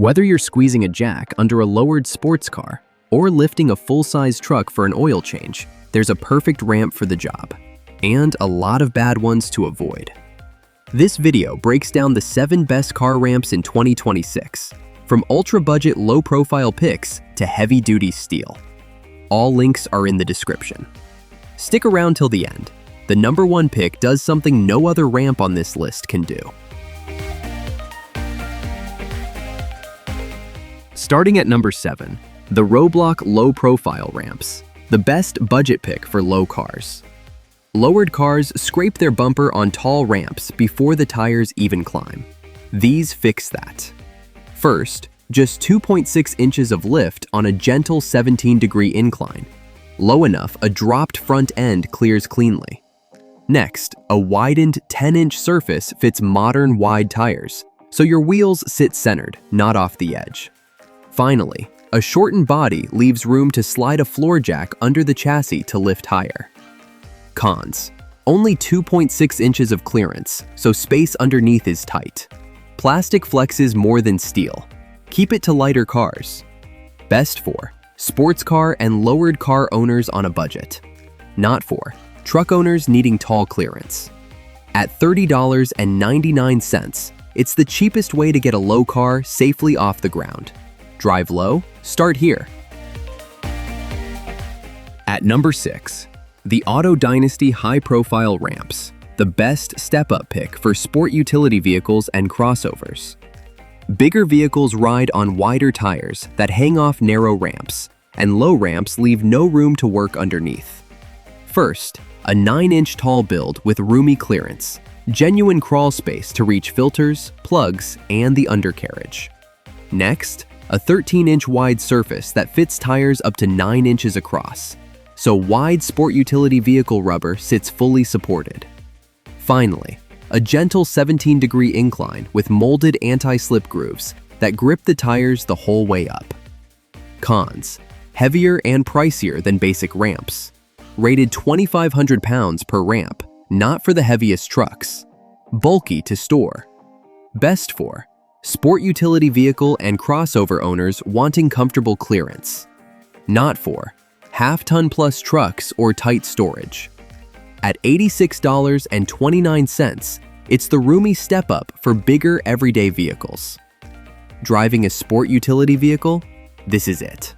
Whether you're squeezing a jack under a lowered sports car or lifting a full-size truck for an oil change, there's a perfect ramp for the job, and a lot of bad ones to avoid. This video breaks down the 7 best car ramps in 2026, from ultra-budget low-profile picks to heavy-duty steel. All links are in the description. Stick around till the end. The number 1 pick does something no other ramp on this list can do. Starting at number 7, the ROBLOCK low-profile ramps, the best budget pick for low cars. Lowered cars scrape their bumper on tall ramps before the tires even climb. These fix that. First, just 2.6 inches of lift on a gentle 17-degree incline. Low enough a dropped front end clears cleanly. Next, a widened 10-inch surface fits modern wide tires, so your wheels sit centered, not off the edge. Finally, a shortened body leaves room to slide a floor jack under the chassis to lift higher. Cons: only 2.6 inches of clearance, so space underneath is tight. Plastic flexes more than steel. Keep it to lighter cars. Best for sports car and lowered car owners on a budget. Not for truck owners needing tall clearance. At $30.99, it's the cheapest way to get a low car safely off the ground. Drive low? Start here. At number 6, the Dynasty high-profile ramps, the best step-up pick for sport utility vehicles and crossovers. Bigger vehicles ride on wider tires that hang off narrow ramps, and low ramps leave no room to work underneath. First, a 9-inch tall build with roomy clearance, genuine crawl space to reach filters, plugs, and the undercarriage. Next, a 13-inch wide surface that fits tires up to 9 inches across, so wide sport utility vehicle rubber sits fully supported. Finally, a gentle 17-degree incline with molded anti-slip grooves that grip the tires the whole way up. Cons: heavier and pricier than basic ramps. Rated 2,500 pounds per ramp, not for the heaviest trucks. Bulky to store. Best for sport utility vehicle and crossover owners wanting comfortable clearance. Not for half-ton plus trucks or tight storage. At $86.29, it's the roomy step-up for bigger everyday vehicles. Driving a sport utility vehicle? This is it.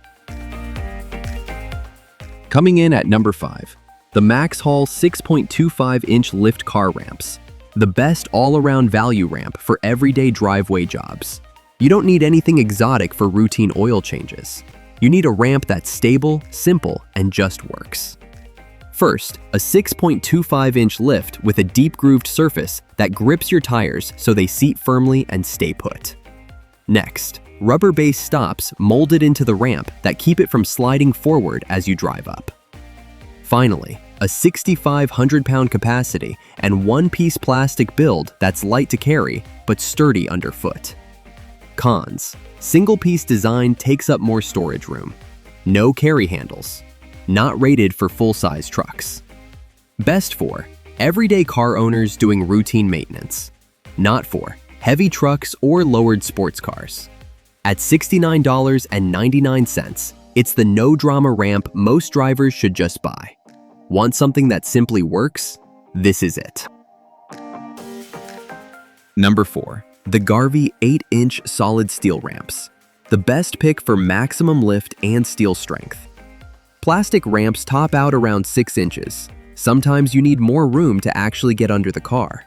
Coming in at number 5, the MaxxHaul 6.25-inch lift car ramps. The best all-around value ramp for everyday driveway jobs. You don't need anything exotic for routine oil changes. You need a ramp that's stable, simple, and just works. First, a 6.25-inch lift with a deep-grooved surface that grips your tires so they seat firmly and stay put. Next, rubber-based stops molded into the ramp that keep it from sliding forward as you drive up. Finally, a 6,500-pound capacity and one-piece plastic build that's light to carry but sturdy underfoot. Cons: single-piece design takes up more storage room. No carry handles. Not rated for full-size trucks. Best for everyday car owners doing routine maintenance. Not for heavy trucks or lowered sports cars. At $69.99, it's the no-drama ramp most drivers should just buy. Want something that simply works? This is it. Number 4, the Garvee 8-inch solid steel ramps. The best pick for maximum lift and steel strength. Plastic ramps top out around 6 inches. Sometimes you need more room to actually get under the car.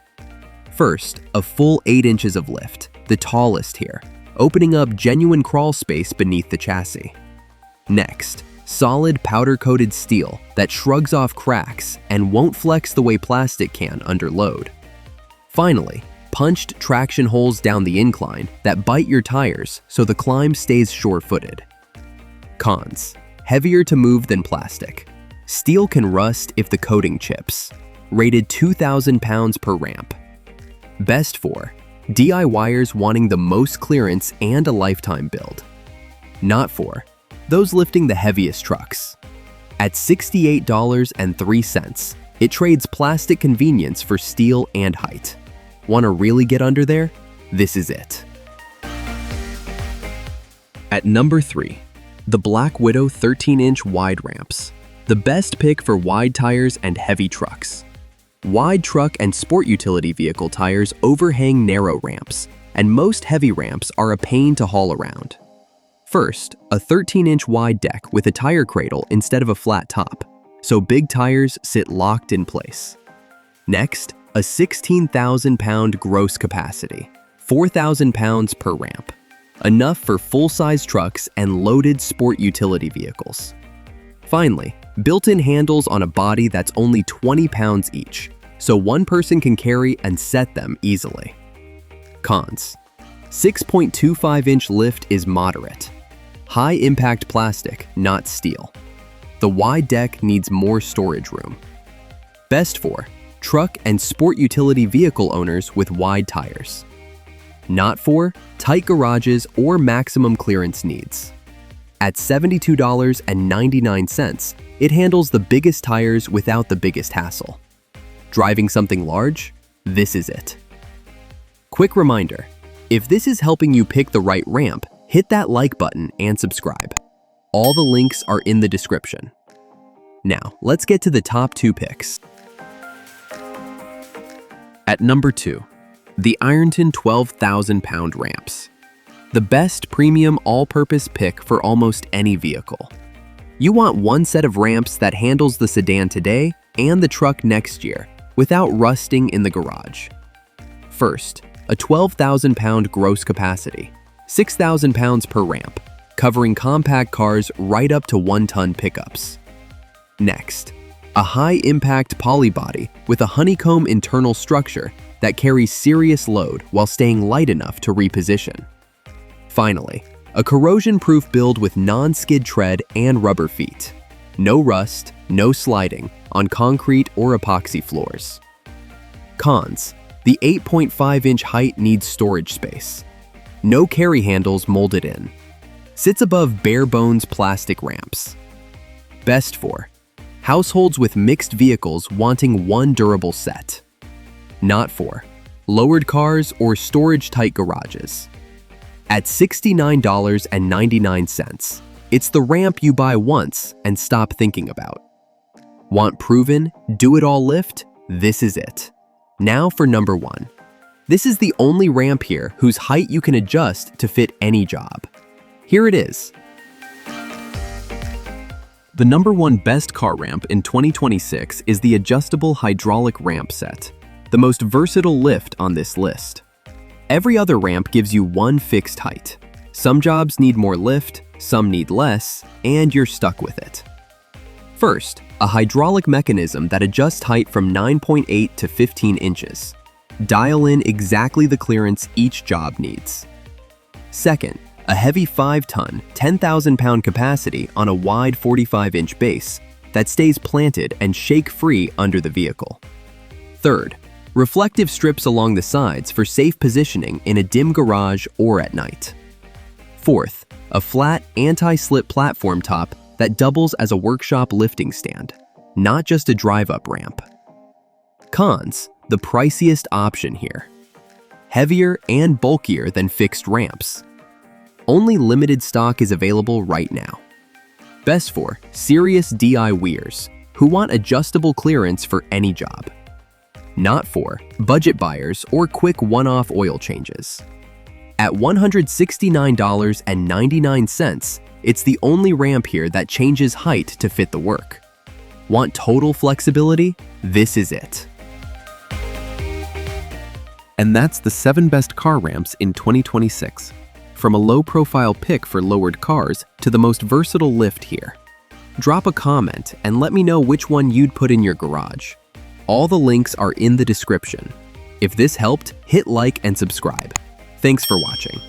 First, a full 8 inches of lift, the tallest here, opening up genuine crawl space beneath the chassis. Next, solid powder-coated steel that shrugs off cracks and won't flex the way plastic can under load. Finally, punched traction holes down the incline that bite your tires so the climb stays sure-footed. Cons: heavier to move than plastic. Steel can rust if the coating chips. Rated 2,000 pounds per ramp. Best for DIYers wanting the most clearance and a lifetime build. Not for those lifting the heaviest trucks. At $68.03, it trades plastic convenience for steel and height. Want to really get under there? This is it. At number 3, the Black Widow 13-inch wide ramps. The best pick for wide tires and heavy trucks. Wide truck and sport utility vehicle tires overhang narrow ramps, and most heavy ramps are a pain to haul around. First, a 13-inch wide deck with a tire cradle instead of a flat top, so big tires sit locked in place. Next, a 16,000-pound gross capacity, 4,000 pounds per ramp, enough for full-size trucks and loaded sport utility vehicles. Finally, built-in handles on a body that's only 20 pounds each, so one person can carry and set them easily. Cons: 6.25-inch lift is moderate. High-impact plastic, not steel. The wide deck needs more storage room. Best for truck and sport utility vehicle owners with wide tires. Not for tight garages or maximum clearance needs. At $72.99, it handles the biggest tires without the biggest hassle. Driving something large? This is it. Quick reminder, if this is helping you pick the right ramp, hit that like button and subscribe. All the links are in the description. Now, let's get to the top 2 picks. At number 2, the Ironton 12,000-pound ramps. The best premium all-purpose pick for almost any vehicle. You want one set of ramps that handles the sedan today and the truck next year without rusting in the garage. First, a 12,000-pound gross capacity, 6,000 pounds per ramp, covering compact cars right up to 1-ton pickups. Next, a high-impact polybody with a honeycomb internal structure that carries serious load while staying light enough to reposition. Finally, a corrosion-proof build with non-skid tread and rubber feet. No rust, no sliding on concrete or epoxy floors. Cons: the 8.5-inch height needs storage space. No carry handles molded in. Sits above bare-bones plastic ramps. Best for households with mixed vehicles wanting one durable set. Not for lowered cars or storage-tight garages. At $69.99, it's the ramp you buy once and stop thinking about. Want proven, do-it-all lift? This is it. Now for number 1. This is the only ramp here whose height you can adjust to fit any job. Here it is. The number 1 best car ramp in 2026 is the adjustable hydraulic ramp set, the most versatile lift on this list. Every other ramp gives you one fixed height. Some jobs need more lift, some need less, and you're stuck with it. First, a hydraulic mechanism that adjusts height from 9.8 to 15 inches. Dial in exactly the clearance each job needs. Second, a heavy 5-ton, 10,000-pound capacity on a wide 45-inch base that stays planted and shake-free under the vehicle. Third, reflective strips along the sides for safe positioning in a dim garage or at night. Fourth, a flat, anti-slip platform top that doubles as a workshop lifting stand, not just a drive-up ramp. Cons: the priciest option here. Heavier and bulkier than fixed ramps. Only limited stock is available right now. Best for serious DIYers who want adjustable clearance for any job. Not for budget buyers or quick one-off oil changes. At $169.99, it's the only ramp here that changes height to fit the work. Want total flexibility? This is it. And that's the 7 best car ramps in 2026. From a low-profile pick for lowered cars to the most versatile lift here. Drop a comment and let me know which one you'd put in your garage. All the links are in the description. If this helped, hit like and subscribe. Thanks for watching.